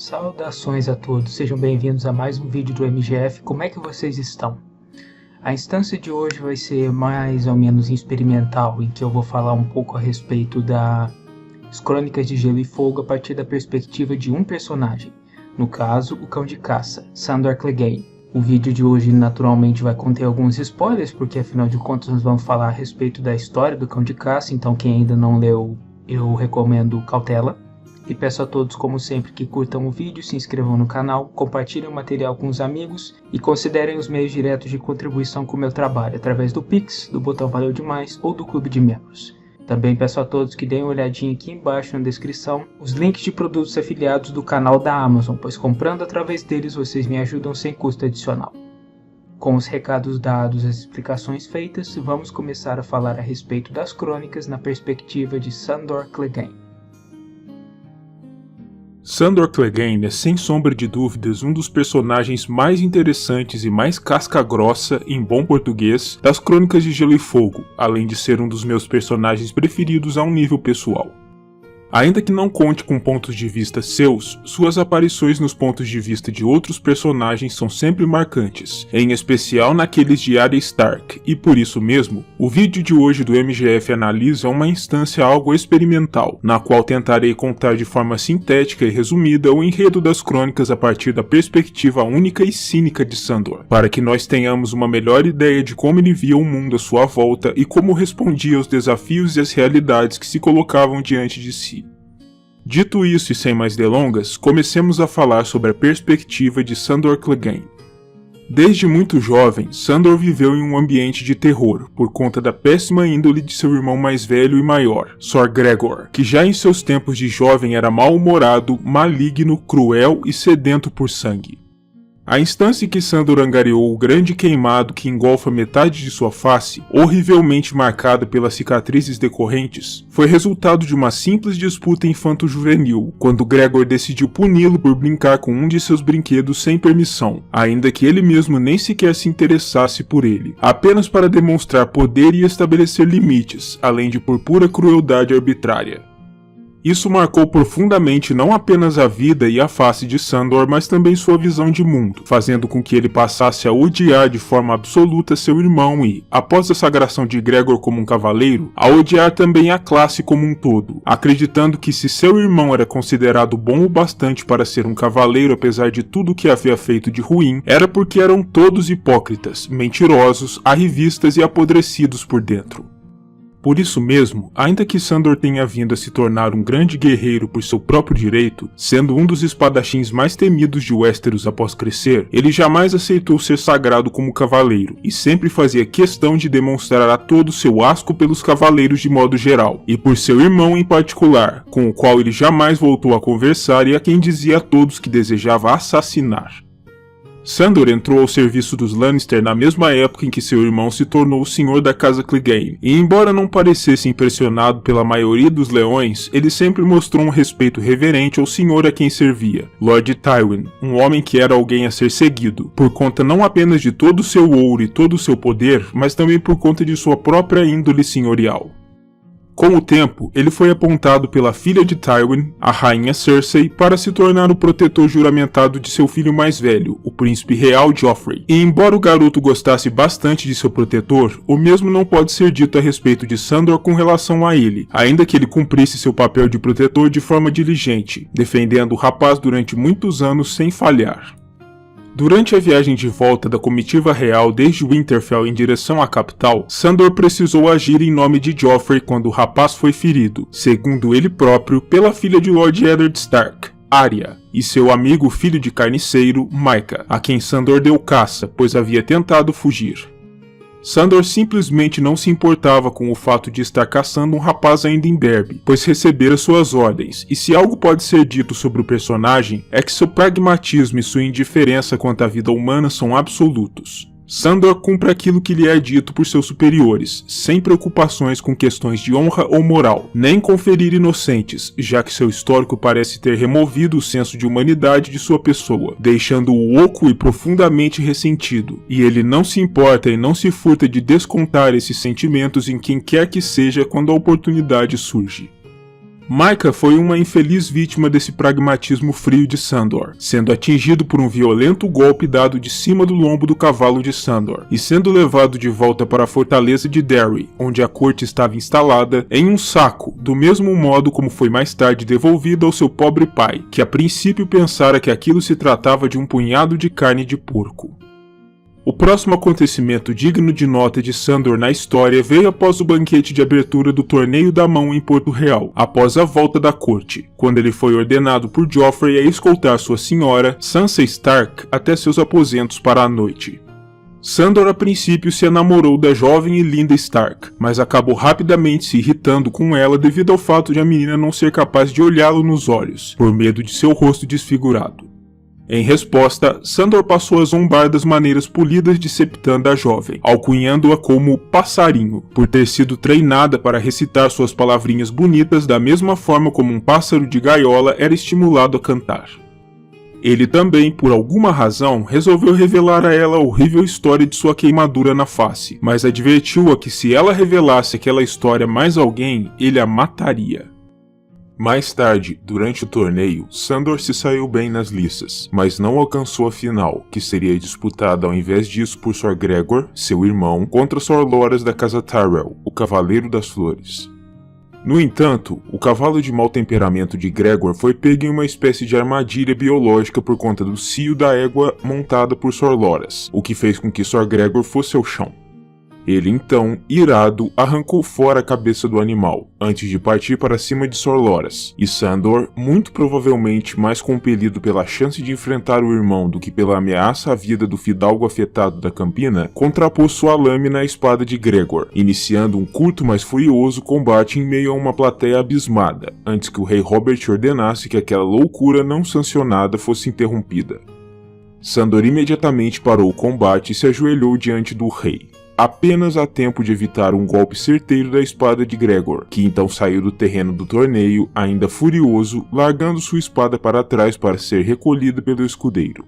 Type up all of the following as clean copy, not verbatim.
Saudações a todos, sejam bem-vindos a mais um vídeo do MGF. Como é que vocês estão? A instância de hoje vai ser mais ou menos experimental, em que eu vou falar um pouco a respeito das Crônicas de Gelo e Fogo a partir da perspectiva de um personagem, no caso, o Cão de Caça, Sandor Clegane. O vídeo de hoje naturalmente vai conter alguns spoilers, porque afinal de contas nós vamos falar a respeito da história do Cão de Caça, então quem ainda não leu, eu recomendo cautela. E peço a todos, como sempre, que curtam o vídeo, se inscrevam no canal, compartilhem o material com os amigos e considerem os meios diretos de contribuição com o meu trabalho, através do Pix, do botão Valeu Demais ou do Clube de Membros. Também peço a todos que deem uma olhadinha aqui embaixo na descrição os links de produtos afiliados do canal da Amazon, pois comprando através deles vocês me ajudam sem custo adicional. Com os recados dados e as explicações feitas, vamos começar a falar a respeito das crônicas na perspectiva de Sandor Clegane. Sandor Clegane é sem sombra de dúvidas um dos personagens mais interessantes e mais casca-grossa, em bom português, das Crônicas de Gelo e Fogo, além de ser um dos meus personagens preferidos a um nível pessoal. Ainda que não conte com pontos de vista seus, suas aparições nos pontos de vista de outros personagens são sempre marcantes, em especial naqueles de Arya Stark, e por isso mesmo, o vídeo de hoje do MGF analisa uma instância algo experimental, na qual tentarei contar de forma sintética e resumida o enredo das crônicas a partir da perspectiva única e cínica de Sandor, para que nós tenhamos uma melhor ideia de como ele via o mundo à sua volta e como respondia aos desafios e às realidades que se colocavam diante de si. Dito isso e sem mais delongas, comecemos a falar sobre a perspectiva de Sandor Clegane. Desde muito jovem, Sandor viveu em um ambiente de terror, por conta da péssima índole de seu irmão mais velho e maior, Sor Gregor, que já em seus tempos de jovem era mal-humorado, maligno, cruel e sedento por sangue. A instância em que Sandor angariou o grande queimado que engolfa metade de sua face, horrivelmente marcada pelas cicatrizes decorrentes, foi resultado de uma simples disputa infanto-juvenil, quando Gregor decidiu puni-lo por brincar com um de seus brinquedos sem permissão, ainda que ele mesmo nem sequer se interessasse por ele, apenas para demonstrar poder e estabelecer limites, além de por pura crueldade arbitrária. Isso marcou profundamente não apenas a vida e a face de Sandor, mas também sua visão de mundo, fazendo com que ele passasse a odiar de forma absoluta seu irmão e, após a sagração de Gregor como um cavaleiro, a odiar também a classe como um todo, acreditando que se seu irmão era considerado bom o bastante para ser um cavaleiro apesar de tudo que havia feito de ruim, era porque eram todos hipócritas, mentirosos, arrivistas e apodrecidos por dentro. Por isso mesmo, ainda que Sandor tenha vindo a se tornar um grande guerreiro por seu próprio direito, sendo um dos espadachins mais temidos de Westeros após crescer, ele jamais aceitou ser sagrado como cavaleiro, e sempre fazia questão de demonstrar a todos seu asco pelos cavaleiros de modo geral, e por seu irmão em particular, com o qual ele jamais voltou a conversar e a quem dizia a todos que desejava assassinar. Sandor entrou ao serviço dos Lannister na mesma época em que seu irmão se tornou o senhor da casa Clegane, e embora não parecesse impressionado pela maioria dos leões, ele sempre mostrou um respeito reverente ao senhor a quem servia, Lord Tywin, um homem que era alguém a ser seguido, por conta não apenas de todo o seu ouro e todo o seu poder, mas também por conta de sua própria índole senhorial. Com o tempo, ele foi apontado pela filha de Tywin, a rainha Cersei, para se tornar o protetor juramentado de seu filho mais velho, o príncipe real Joffrey. E embora o garoto gostasse bastante de seu protetor, o mesmo não pode ser dito a respeito de Sandor com relação a ele, ainda que ele cumprisse seu papel de protetor de forma diligente, defendendo o rapaz durante muitos anos sem falhar. Durante a viagem de volta da comitiva real desde Winterfell em direção à capital, Sandor precisou agir em nome de Joffrey quando o rapaz foi ferido, segundo ele próprio, pela filha de Lord Eddard Stark, Arya, e seu amigo filho de carniceiro, Mycah, a quem Sandor deu caça, pois havia tentado fugir. Sandor simplesmente não se importava com o fato de estar caçando um rapaz ainda imberbe, pois recebera suas ordens, e se algo pode ser dito sobre o personagem, é que seu pragmatismo e sua indiferença quanto à vida humana são absolutos. Sandor cumpre aquilo que lhe é dito por seus superiores, sem preocupações com questões de honra ou moral, nem conferir inocentes, já que seu histórico parece ter removido o senso de humanidade de sua pessoa, deixando-o oco e profundamente ressentido, e ele não se importa e não se furta de descontar esses sentimentos em quem quer que seja quando a oportunidade surge. Maika foi uma infeliz vítima desse pragmatismo frio de Sandor, sendo atingido por um violento golpe dado de cima do lombo do cavalo de Sandor, e sendo levado de volta para a fortaleza de Derry, onde a corte estava instalada, em um saco, do mesmo modo como foi mais tarde devolvido ao seu pobre pai, que a princípio pensara que aquilo se tratava de um punhado de carne de porco. O próximo acontecimento digno de nota de Sandor na história veio após o banquete de abertura do Torneio da Mão em Porto Real, após a volta da corte, quando ele foi ordenado por Joffrey a escoltar sua senhora, Sansa Stark, até seus aposentos para a noite. Sandor a princípio se enamorou da jovem e linda Stark, mas acabou rapidamente se irritando com ela devido ao fato de a menina não ser capaz de olhá-lo nos olhos, por medo de seu rosto desfigurado. Em resposta, Sandor passou a zombar das maneiras polidas de Septã da jovem, alcunhando-a como passarinho, por ter sido treinada para recitar suas palavrinhas bonitas da mesma forma como um pássaro de gaiola era estimulado a cantar. Ele também, por alguma razão, resolveu revelar a ela a horrível história de sua queimadura na face, mas advertiu-a que se ela revelasse aquela história a mais alguém, ele a mataria. Mais tarde, durante o torneio, Sandor se saiu bem nas liças, mas não alcançou a final, que seria disputada ao invés disso por Sor Gregor, seu irmão, contra Sor Loras da casa Tyrell, o Cavaleiro das Flores. No entanto, o cavalo de mau temperamento de Gregor foi pego em uma espécie de armadilha biológica por conta do cio da égua montada por Sor Loras, o que fez com que Sor Gregor fosse ao chão. Ele então, irado, arrancou fora a cabeça do animal, antes de partir para cima de Sor Loras, e Sandor, muito provavelmente mais compelido pela chance de enfrentar o irmão do que pela ameaça à vida do fidalgo afetado da Campina, contrapôs sua lâmina à espada de Gregor, iniciando um curto mas furioso combate em meio a uma plateia abismada, antes que o rei Robert ordenasse que aquela loucura não sancionada fosse interrompida. Sandor imediatamente parou o combate e se ajoelhou diante do rei, apenas a tempo de evitar um golpe certeiro da espada de Gregor, que então saiu do terreno do torneio, ainda furioso, largando sua espada para trás para ser recolhida pelo escudeiro.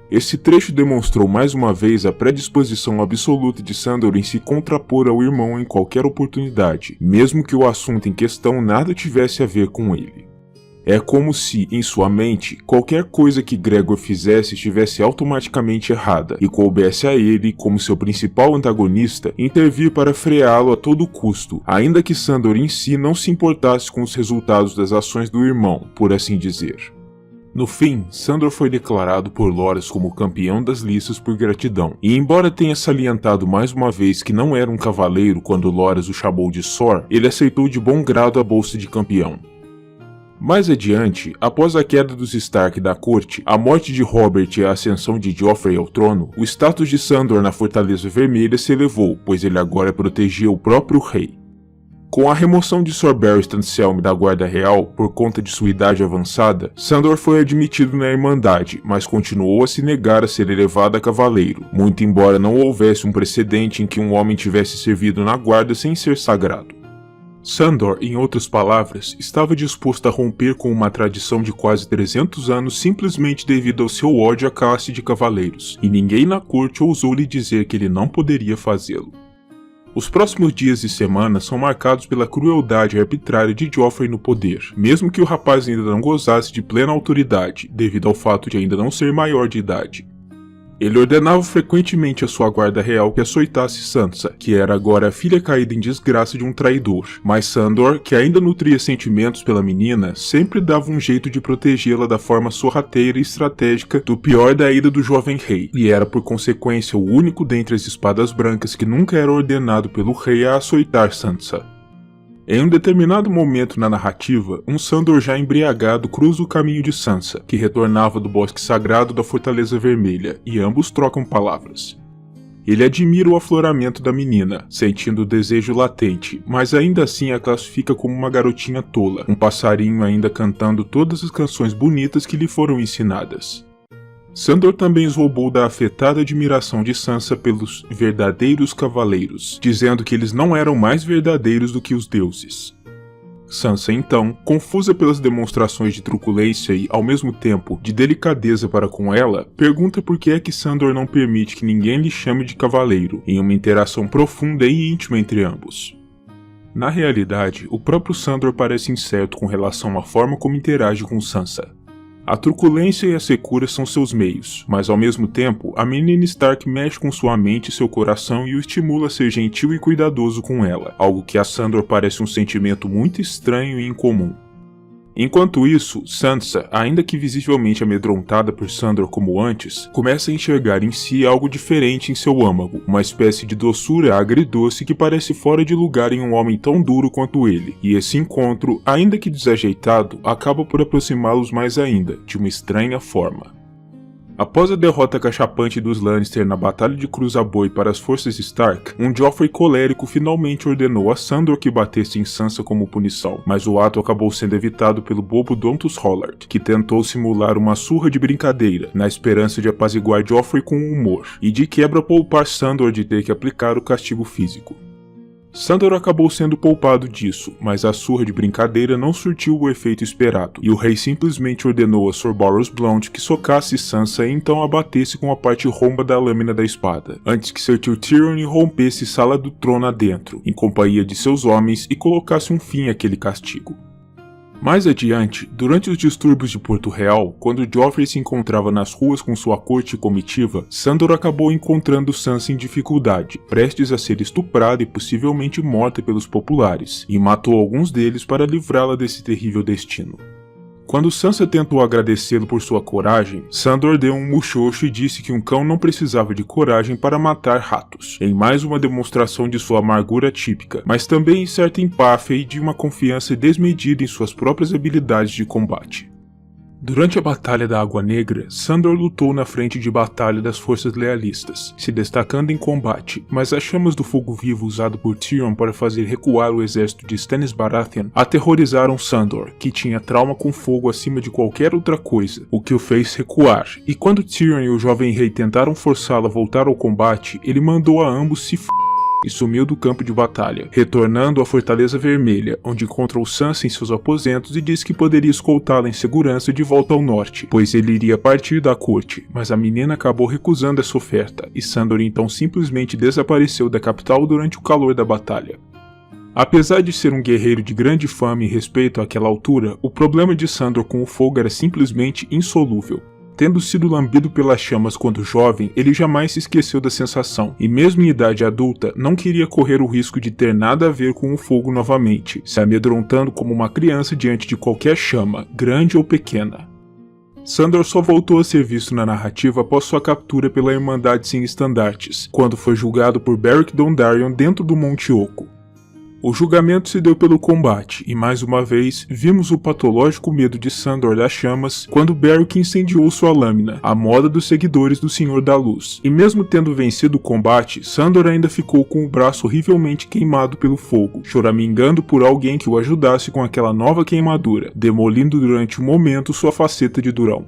Esse trecho demonstrou mais uma vez a predisposição absoluta de Sandor em se contrapor ao irmão em qualquer oportunidade, mesmo que o assunto em questão nada tivesse a ver com ele. É como se, em sua mente, qualquer coisa que Gregor fizesse estivesse automaticamente errada e coubesse a ele, como seu principal antagonista, intervir para freá-lo a todo custo, ainda que Sandor em si não se importasse com os resultados das ações do irmão, por assim dizer. No fim, Sandor foi declarado por Loras como campeão das liças por gratidão, e embora tenha salientado mais uma vez que não era um cavaleiro quando Loras o chamou de Sor, ele aceitou de bom grado a bolsa de campeão. Mais adiante, após a queda dos Stark da corte, a morte de Robert e a ascensão de Joffrey ao trono, o status de Sandor na Fortaleza Vermelha se elevou, pois ele agora protegia o próprio rei. Com a remoção de Sor Barristan Selmy da Guarda Real por conta de sua idade avançada, Sandor foi admitido na Irmandade, mas continuou a se negar a ser elevado a cavaleiro, muito embora não houvesse um precedente em que um homem tivesse servido na guarda sem ser sagrado. Sandor, em outras palavras, estava disposto a romper com uma tradição de quase 300 anos simplesmente devido ao seu ódio à classe de cavaleiros, e ninguém na corte ousou lhe dizer que ele não poderia fazê-lo. Os próximos dias e semanas são marcados pela crueldade arbitrária de Joffrey no poder, mesmo que o rapaz ainda não gozasse de plena autoridade, devido ao fato de ainda não ser maior de idade. Ele ordenava frequentemente a sua guarda real que açoitasse Sansa, que era agora a filha caída em desgraça de um traidor, mas Sandor, que ainda nutria sentimentos pela menina, sempre dava um jeito de protegê-la da forma sorrateira e estratégica do pior da ira do jovem rei, e era por consequência o único dentre as espadas brancas que nunca era ordenado pelo rei a açoitar Sansa. Em um determinado momento na narrativa, um Sandor já embriagado cruza o caminho de Sansa, que retornava do bosque sagrado da Fortaleza Vermelha, e ambos trocam palavras. Ele admira o afloramento da menina, sentindo o desejo latente, mas ainda assim a classifica como uma garotinha tola, um passarinho ainda cantando todas as canções bonitas que lhe foram ensinadas. Sandor também zombou da afetada admiração de Sansa pelos verdadeiros cavaleiros, dizendo que eles não eram mais verdadeiros do que os deuses. Sansa então, confusa pelas demonstrações de truculência e, ao mesmo tempo, de delicadeza para com ela, pergunta por que é que Sandor não permite que ninguém lhe chame de cavaleiro, em uma interação profunda e íntima entre ambos. Na realidade, o próprio Sandor parece incerto com relação à forma como interage com Sansa. A truculência e a secura são seus meios, mas ao mesmo tempo, a menina Stark mexe com sua mente e seu coração e o estimula a ser gentil e cuidadoso com ela, algo que a Sandor parece um sentimento muito estranho e incomum. Enquanto isso, Sansa, ainda que visivelmente amedrontada por Sandor como antes, começa a enxergar em si algo diferente em seu âmago, uma espécie de doçura agridoce que parece fora de lugar em um homem tão duro quanto ele, e esse encontro, ainda que desajeitado, acaba por aproximá-los mais ainda, de uma estranha forma. Após a derrota cachapante dos Lannister na Batalha de Cruz-a-Boi para as forças Stark, um Joffrey colérico finalmente ordenou a Sandor que batesse em Sansa como punição, mas o ato acabou sendo evitado pelo bobo Dontos Hollard, que tentou simular uma surra de brincadeira, na esperança de apaziguar Joffrey com humor, e de quebra poupar Sandor de ter que aplicar o castigo físico. Sandor acabou sendo poupado disso, mas a surra de brincadeira não surtiu o efeito esperado, e o rei simplesmente ordenou a Sir Boros Blount que socasse Sansa e então a batesse com a parte romba da lâmina da espada, antes que seu tio Tyrion rompesse Sala do Trono adentro, em companhia de seus homens, e colocasse um fim àquele castigo. Mais adiante, durante os distúrbios de Porto Real, quando Joffrey se encontrava nas ruas com sua corte e comitiva, Sandor acabou encontrando Sansa em dificuldade, prestes a ser estuprada e possivelmente morta pelos populares, e matou alguns deles para livrá-la desse terrível destino. Quando Sansa tentou agradecê-lo por sua coragem, Sandor deu um muxoxo e disse que um cão não precisava de coragem para matar ratos, em mais uma demonstração de sua amargura típica, mas também em certa empáfia e de uma confiança desmedida em suas próprias habilidades de combate. Durante a Batalha da Água Negra, Sandor lutou na frente de batalha das forças lealistas, se destacando em combate, mas as chamas do fogo vivo usado por Tyrion para fazer recuar o exército de Stannis Baratheon aterrorizaram Sandor, que tinha trauma com fogo acima de qualquer outra coisa, o que o fez recuar, e quando Tyrion e o jovem rei tentaram forçá-lo a voltar ao combate, ele mandou a ambos se e sumiu do campo de batalha, retornando à Fortaleza Vermelha, onde encontrou Sansa em seus aposentos e disse que poderia escoltá-la em segurança de volta ao norte, pois ele iria partir da corte, mas a menina acabou recusando essa oferta, e Sandor então simplesmente desapareceu da capital durante o calor da batalha. Apesar de ser um guerreiro de grande fama e respeito àquela altura, o problema de Sandor com o fogo era simplesmente insolúvel. Tendo sido lambido pelas chamas quando jovem, ele jamais se esqueceu da sensação, e mesmo em idade adulta, não queria correr o risco de ter nada a ver com o fogo novamente, se amedrontando como uma criança diante de qualquer chama, grande ou pequena. Sandor só voltou a ser visto na narrativa após sua captura pela Irmandade Sem Estandartes, quando foi julgado por Beric Dondarrion dentro do Monte Oco. O julgamento se deu pelo combate, e mais uma vez, vimos o patológico medo de Sandor das chamas quando Beric incendiou sua lâmina, à moda dos seguidores do Senhor da Luz. E mesmo tendo vencido o combate, Sandor ainda ficou com o braço horrivelmente queimado pelo fogo, choramingando por alguém que o ajudasse com aquela nova queimadura, demolindo durante um momento sua faceta de durão.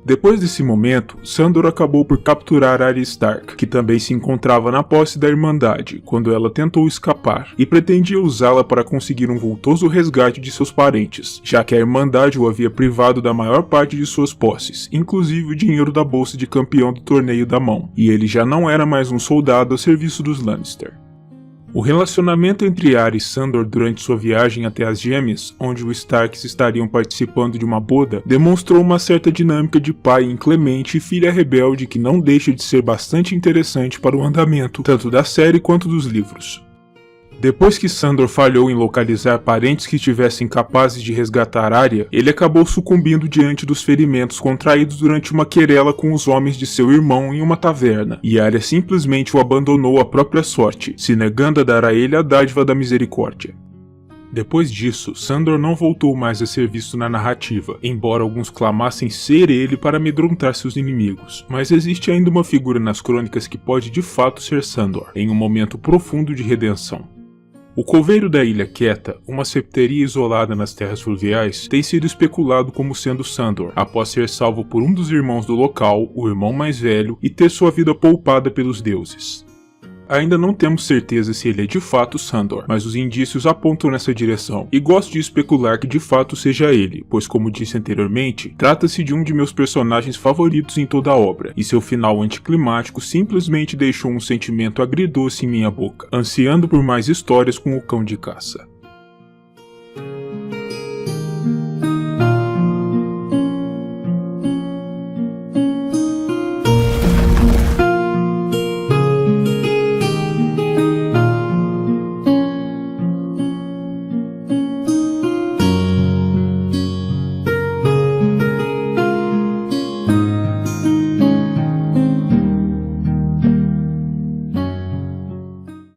Depois desse momento, Sandor acabou por capturar Arya Stark, que também se encontrava na posse da Irmandade, quando ela tentou escapar, e pretendia usá-la para conseguir um vultoso resgate de seus parentes, já que a Irmandade o havia privado da maior parte de suas posses, inclusive o dinheiro da bolsa de campeão do torneio da mão, e ele já não era mais um soldado a serviço dos Lannister. O relacionamento entre Arya e Sandor durante sua viagem até as Gêmeas, onde os Starks estariam participando de uma boda, demonstrou uma certa dinâmica de pai inclemente e filha rebelde que não deixa de ser bastante interessante para o andamento, tanto da série quanto dos livros. Depois que Sandor falhou em localizar parentes que estivessem capazes de resgatar Arya, ele acabou sucumbindo diante dos ferimentos contraídos durante uma querela com os homens de seu irmão em uma taverna, e Arya simplesmente o abandonou à própria sorte, se negando a dar a ele a dádiva da misericórdia. Depois disso, Sandor não voltou mais a ser visto na narrativa, embora alguns clamassem ser ele para amedrontar seus inimigos, mas existe ainda uma figura nas crônicas que pode de fato ser Sandor, em um momento profundo de redenção. O coveiro da Ilha Quieta, uma septeria isolada nas terras fluviais, tem sido especulado como sendo Sandor, após ser salvo por um dos irmãos do local, o irmão mais velho, e ter sua vida poupada pelos deuses. Ainda não temos certeza se ele é de fato Sandor, mas os indícios apontam nessa direção, e gosto de especular que de fato seja ele, pois como disse anteriormente, trata-se de um de meus personagens favoritos em toda a obra, e seu final anticlimático simplesmente deixou um sentimento agridoce em minha boca, ansiando por mais histórias com o cão de caça.